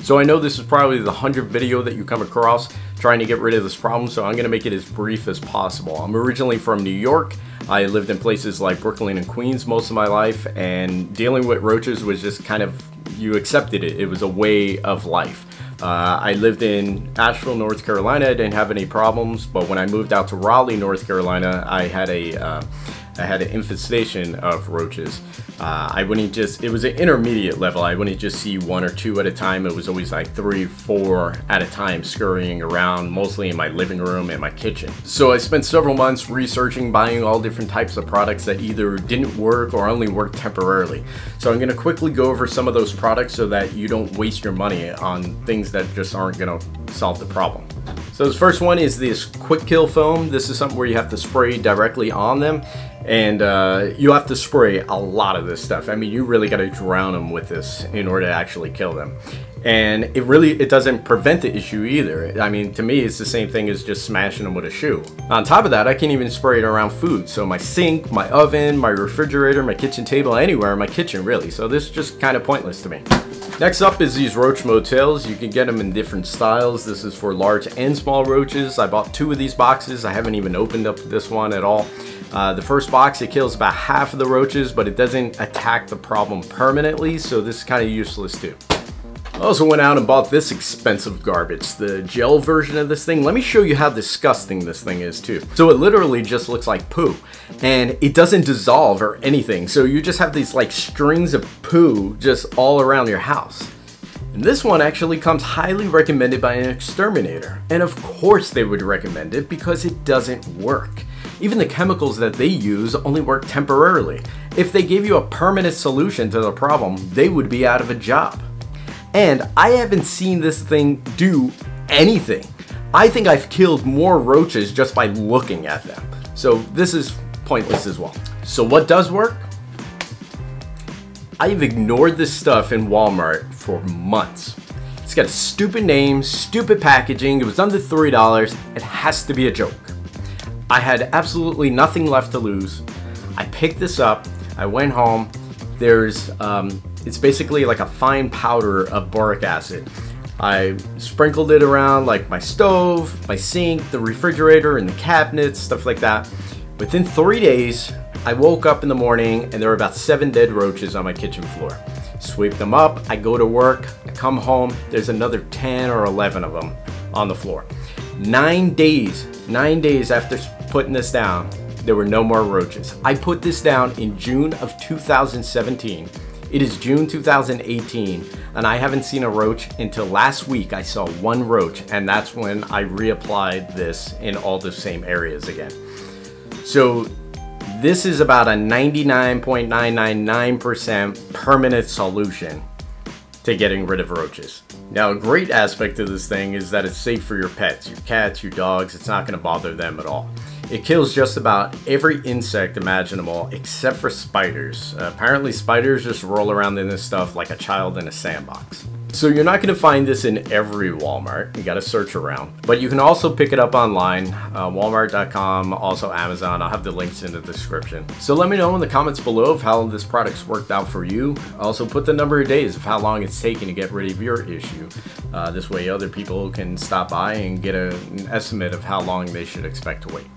So I know this is probably the 100th video that you come across trying to get rid of this problem, so I'm going to make it as brief as possible. I'm originally from New York. I lived in places like Brooklyn and Queens most of my life, and dealing with roaches was just kind of, you accepted it. It was a way of life. I lived in Asheville, North Carolina. I didn't have any problems, but when I moved out to Raleigh, North Carolina, I had an infestation of roaches. I wouldn't just, it was an intermediate level. I wouldn't just see 1 or 2 at a time. It was always like 3, 4 at a time scurrying around, mostly in my living room and my kitchen. So I spent several months researching, buying all different types of products that either didn't work or only worked temporarily. So I'm going to quickly go over some of those products so that you don't waste your money on things that just aren't going to solve the problem. So this first one is this quick kill foam. This is something where you have to spray directly on them, and you have to spray a lot of this stuff. I mean, you really got to drown them with this in order to actually kill them. And it doesn't prevent the issue either. I mean, to me, it's the same thing as just smashing them with a shoe. On top of that, I can even spray it around food. So my sink, my oven, my refrigerator, my kitchen table, anywhere in my kitchen, really. So this is just kind of pointless to me. Next up is these Roach Motels. You can get them in different styles. This is for large and small roaches. I bought 2 of these boxes. I haven't even opened up this one at all. The first box, it kills about half of the roaches, but it doesn't attack the problem permanently, so this is kind of useless too. I also went out and bought this expensive garbage, the gel version of this thing. Let me show you how disgusting this thing is too. So it literally just looks like poo, and it doesn't dissolve or anything. So you just have these like strings of poo just all around your house. And this one actually comes highly recommended by an exterminator. And of course they would recommend it because it doesn't work. Even the chemicals that they use only work temporarily. If they gave you a permanent solution to the problem, they would be out of a job. And I haven't seen this thing do anything. I think I've killed more roaches just by looking at them. So this is pointless as well. So what does work? I've ignored this stuff in Walmart for months. It's got a stupid name, stupid packaging, it was under $3, it has to be a joke. I had absolutely nothing left to lose. I picked this up, I went home, it's basically like a fine powder of boric acid. I sprinkled it around like my stove, my sink, the refrigerator, and the cabinets, stuff like that. Within 3 days, I woke up in the morning and there were about 7 dead roaches on my kitchen floor. Sweep them up, I go to work, I come home, there's another 10 or 11 of them on the floor. 9 days after putting this down, there were no more roaches. I put this down in June of 2017. It is June 2018, and I haven't seen a roach until last week. I saw 1 roach, and that's when I reapplied this in all the same areas again. So this is about a 99.999% permanent solution to getting rid of roaches. Now, a great aspect of this thing is that it's safe for your pets, your cats, your dogs. It's not going to bother them at all. It kills just about every insect imaginable except for spiders. Apparently spiders just roll around in this stuff like a child in a sandbox. So you're not going to find this in every Walmart. You got to search around. But you can also pick it up online, walmart.com, also Amazon. I'll have the links in the description. So let me know in the comments below of how this product's worked out for you. Also put the number of days of how long it's taken to get rid of your issue. This way other people can stop by and get an estimate of how long they should expect to wait.